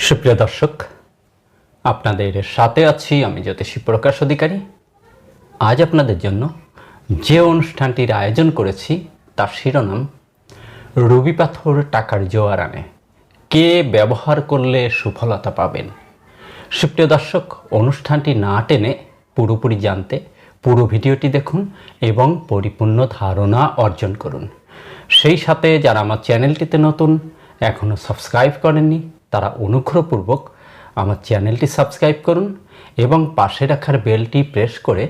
সুপ্রিয় দর্শক, আপনাদের সাথে আছি আমি জ্যোতিষী প্রকাশ অধিকারী। আজ আপনাদের জন্য যে অনুষ্ঠানটির আয়োজন করেছি তার শিরোনাম রবি পাথর টাকার জোয়ার আনে, কে ব্যবহার করলে সফলতা পাবেন। সুপ্রিয় দর্শক, অনুষ্ঠানটি না টেনে পুরোপুরি জানতে পুরো ভিডিওটি দেখুন এবং পরিপূর্ণ ধারণা অর্জন করুন। সেই সাথে যারা আমার চ্যানেলটিতে নতুন, এখনও সাবস্ক্রাইব করেননি, তারা অনুগ্রহপূর্বক আমার চ্যানেলটি সাবস্ক্রাইব করুন এবং পাশে রাখার বেলটি প্রেস করে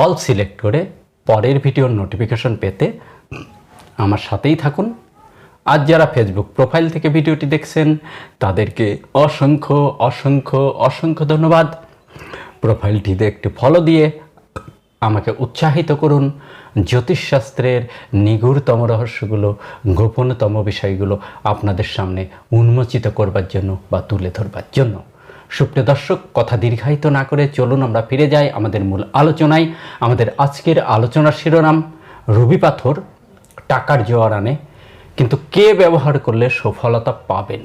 অল সিলেক্ট করে পরের ভিডিওর নোটিফিকেশন পেতে আমার সাথেই থাকুন। আজ যারা ফেসবুক প্রোফাইল থেকে ভিডিওটি দেখছেন তাদেরকে অসংখ্য অসংখ্য অসংখ্য ধন্যবাদ। প্রোফাইলটিতে একটি ফলো দিয়ে আমাকে উৎসাহিত করুন জ্যোতিষশাস্ত্রের নিগূঢ়তম রহস্যগুলো, গোপনতম বিষয়গুলো আপনাদের সামনে উন্মোচিত করবার জন্য বা তুলে ধরবার জন্য। সুপ্রিয় দর্শক, কথা দীর্ঘায়িত না করে চলুন আমরা ফিরে যাই আমাদের মূল আলোচনায়। আমাদের আজকের আলোচনার শিরোনাম রবি পাথর টাকার জোয়ার আনে, কিন্তু কে ব্যবহার করলে সফলতা পাবেন।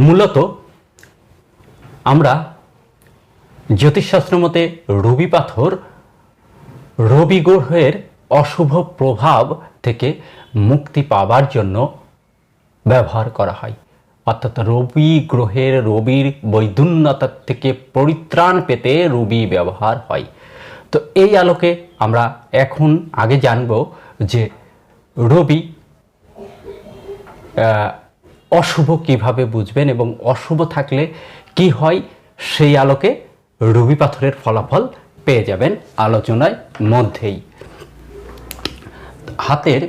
মূলত আমরা জ্যোতিষশাস্ত্র মতে রবি পাথর রবি গ্রহের অশুভ প্রভাব থেকে মুক্তি পাবার জন্য ব্যবহার করা হয়, অর্থাৎ রবি গ্রহের রবির বৈধন্যতা থেকে পরিত্রাণ পেতে রবি ব্যবহার হয়। তো এই আলোকে আমরা এখন আগে জানব যে রবি অশুভ কিভাবে বুঝবেন এবং অশুভ থাকলে কি হয়, সেই আলোকে রবি পাথরের ফলাফল পেয়ে যাবেন আলোচনার মধ্যেই। হাতের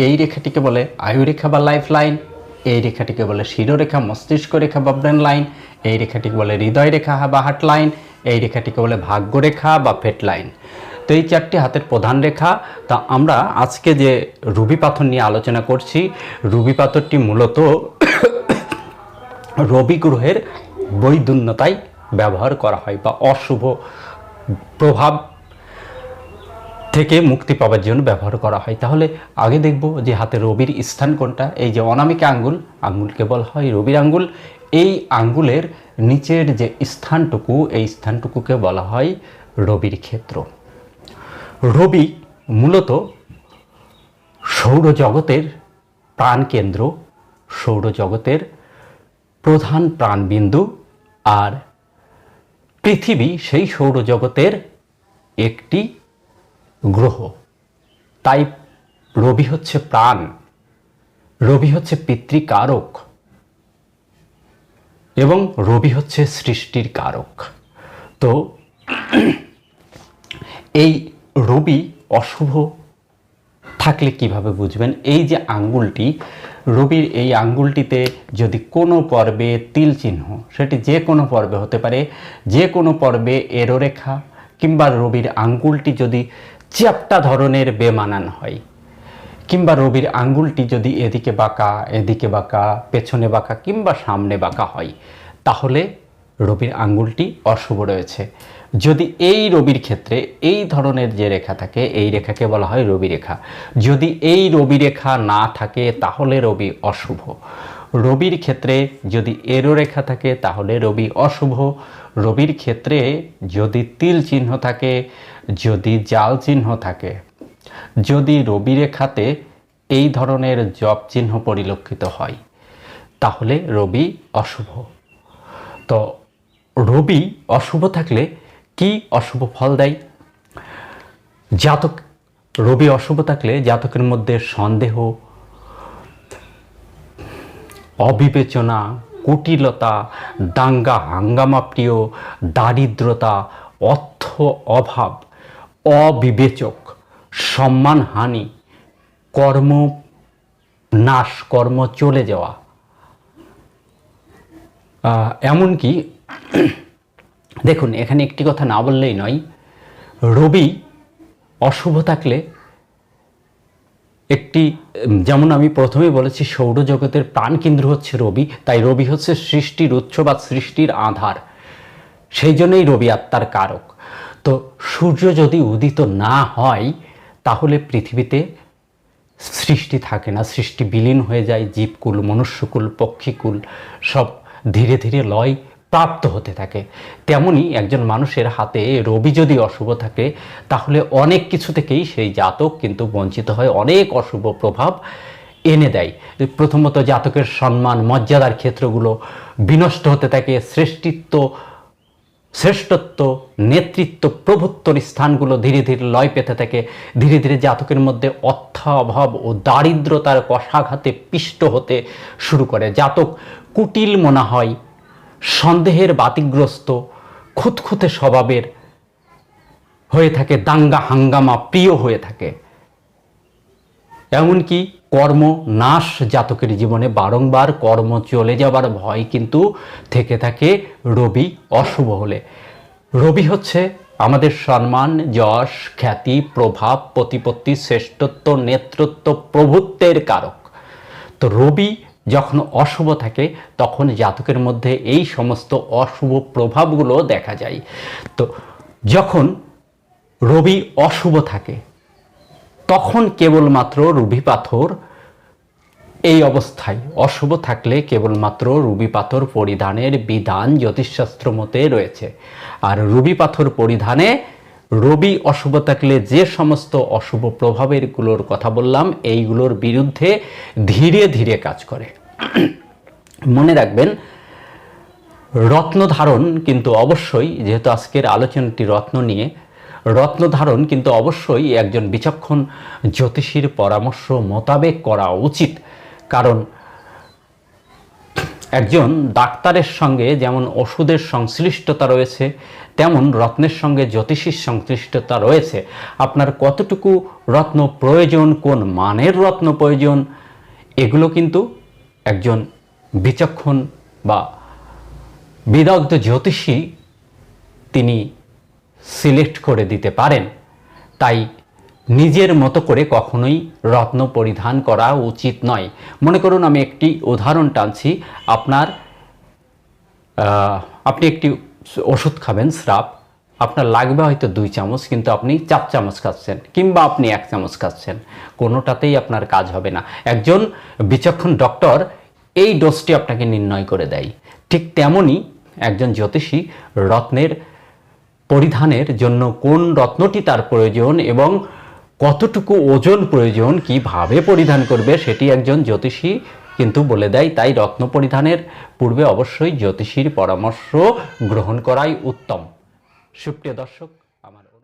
এই রেখাটিকে বলে আয়ুরেখা বা লাইফ লাইন, এই রেখাটিকে বলে শিরোরেখা মস্তিষ্ক রেখা বা ব্রেন লাইন, এই রেখাটিকে বলে হৃদয় রেখা বা হার্ট লাইন, এই রেখাটিকে বলে ভাগ্যরেখা বা ফেট লাইন। তো এই চারটি হাতের প্রধান রেখা। তা আমরা আজকে যে রবি পাথর নিয়ে আলোচনা করছি, রবি পাথরটি মূলত রবি গ্রহের বৈধন্যতায় ব্যবহার করা হয় বা অশুভ প্রভাব থেকে মুক্তি পাওয়ার জন্য ব্যবহার করা হয়। তাহলে আগে দেখব যে হাতে রবির স্থান কোনটা। এই যে অনামিকা আঙ্গুলকে বলা হয় রবির আঙ্গুল। এই আঙ্গুলের নিচের যে স্থানটুকু, এই স্থানটুকুকে বলা হয় রবির ক্ষেত্র। রবি মূলত সৌরজগতের প্রাণকেন্দ্র, সৌরজগতের প্রধান প্রাণবিন্দু, আর পৃথিবী সেই সৌরজগতের একটি গ্রহ। তাই রবি হচ্ছে প্রাণ, রবি হচ্ছে পিতৃকারক এবং রবি হচ্ছে সৃষ্টির কারক। তো এই রবি অশুভ থাকলে কিভাবে বুঝবেন? এই যে আঙ্গুলটি, রবির এই আঙ্গুলটিতে যদি কোনো পর্বে তিল চিহ্ন, সেটি যে কোনো পর্বে হতে পারে, যে কোনো পর্বে এরোরেখা, কিংবা রবির আঙ্গুলটি যদি চ্যাপ্টা ধরনের বেমানান হয়, কিংবা রবির আঙ্গুলটি যদি এদিকে বাঁকা, এদিকে বাঁকা, পেছনে বাঁকা কিংবা সামনে বাঁকা হয়, তাহলে রবির আঙ্গুলটি অশুভ রয়েছে। যদি এই রবির ক্ষেত্রে এই ধরনের যে রেখা থাকে, এই রেখাকে বলা হয় রবি রেখা। যদি এই রবি রেখা না থাকে তাহলে রবি অশুভ। রবির ক্ষেত্রে যদি এরো রেখা থাকে তাহলে রবি অশুভ। রবির ক্ষেত্রে যদি তিল চিহ্ন থাকে, যদি জাল চিহ্ন থাকে, যদি রবি রেখাতে এই ধরনের জপ চিহ্ন পরিলক্ষিত হয়, তাহলে রবি অশুভ। তো রবি অশুভ থাকলে কি অশুভ ফল দেয়? রবি অশুভ থাকলে জাতকের মধ্যে সন্দেহ, অবিবেচনা, কুটিলতা, দাঙ্গা হাঙ্গামা প্রিয়, দারিদ্রতা, অর্থ অভাব, অবিবেচক, সম্মানহানি, কর্ম নাশ, কর্ম চলে যাওয়া, এমনকি দেখুন এখানে একটি কথা না বললেই নয়, রবি অশুভ থাকলে একটি, যেমন আমি প্রথমেই বলেছি সৌরজগতের প্রাণকেন্দ্র হচ্ছে রবি, তাই রবি হচ্ছে সৃষ্টির উৎস বা সৃষ্টির আধার, সেই জন্যই রবি আত্মার কারক। তো সূর্য যদি উদিত না হয় তাহলে পৃথিবীতে সৃষ্টি থাকে না, সৃষ্টি বিলীন হয়ে যায়, জীবকুল, মনুষ্যকুল, পক্ষীকুল সব ধীরে ধীরে লয় প্রাপ্ত হতে থাকে। তেমনি একজন মানুষের হাতে রবি যদি অশুভ থাকে তাহলে অনেক কিছু থেকেই সেই জাতক কিন্তু বঞ্চিত হয়, অনেক অশুভ প্রভাব এনে দেয়। প্রথমত জাতকের সম্মান মর্যাদার ক্ষেত্রগুলো বিনষ্ট হতে থাকে, শ্রেষ্ঠত্ব, নেতৃত্ব, প্রভুত্বর স্থানগুলো ধীরে ধীরে লয় পেতে থাকে, ধীরে ধীরে জাতকের মধ্যে অর্থাভাব ও দারিদ্রতার কষাঘাতে পিষ্ট হতে শুরু করে। জাতক কুটিল মনে হয়, সন্দেহের বাতিগ্রস্ত, খুঁতখুঁতে স্বভাবের হয়ে থাকে, দাঙ্গা হাঙ্গামা প্রিয় হয়ে থাকে। এমনকি কর্ম নাশ জাতকের জীবনে বারংবার কর্ম চলে যাবার ভয় কিন্তু থেকে থাকে রবি অশুভ হলে। রবি হচ্ছে আমাদের সম্মান, যশ, খ্যাতি, প্রভাব, প্রতিপত্তি, শ্রেষ্ঠত্ব, নেতৃত্ব, প্রভুত্বের কারক। তো রবি যখন অশুভ থাকে তখন জাতকের মধ্যে এই সমস্ত অশুভ প্রভাবগুলো দেখা যায়। তো যখন রবি অশুভ থাকে তখন কেবলমাত্র রুবি পাথর, এই অবস্থায় অশুভ থাকলে কেবলমাত্র রুবি পাথর পরিধানের বিধান জ্যোতিষশাস্ত্র মতে রয়েছে। আর রুবি পাথর পরিধানে রবি অশুভ থাকলে যে সমস্ত অশুভ প্রভাবের গুলোর কথা বললাম এইগুলোর বিরুদ্ধে ধীরে ধীরে কাজ করে। মনে রাখবেন, রত্ন ধারণ কিন্তু অবশ্যই, যেহেতু আজকের আলোচনাটি রত্ন নিয়ে, রত্ন ধারণ কিন্তু অবশ্যই একজন বিচক্ষণ জ্যোতিষীর পরামর্শ মোতাবেক করা উচিত। কারণ একজন ডাক্তারের সঙ্গে যেমন ওষুধের সংশ্লিষ্টতা রয়েছে তেমন রত্নের সঙ্গে জ্যোতিষীর সংশ্লিষ্টতা রয়েছে। আপনার কতটুকু রত্ন প্রয়োজন, কোন মানের রত্ন প্রয়োজন, এগুলো কিন্তু একজন বিচক্ষণ বা বিদগ্ধ জ্যোতিষী তিনি সিলেক্ট করে দিতে পারেন। তাই নিজের মতো করে কখনোই রত্ন পরিধান করা উচিত নয়। মনে করুন আমি একটি উদাহরণ টানছি, আপনি একটি ওষুধ খাবেন, স্রাব, আপনার লাগবে হয়তো 2 চামচ, কিন্তু আপনি 4 চামচ খাচ্ছেন কিংবা আপনি 1 চামচ খাচ্ছেন, কোনোটাতেই আপনার কাজ হবে না। একজন বিচক্ষণ ডক্টর এই ডোজটি আপনাকে নির্ণয় করে দেয়। ঠিক তেমনি একজন জ্যোতিষী রত্নের পরিধানের জন্য কোন রত্নটি তার প্রয়োজন এবং কতটুকু ওজন প্রয়োজন, কিভাবে পরিধান করবে সেটি একজন জ্যোতিষী কিন্তু বলে দেয়। তাই রত্ন পরিধানের পূর্বে অবশ্যই জ্যোতিষীর পরামর্শ গ্রহণ করাই উত্তম। সুপ্রিয় দর্শক,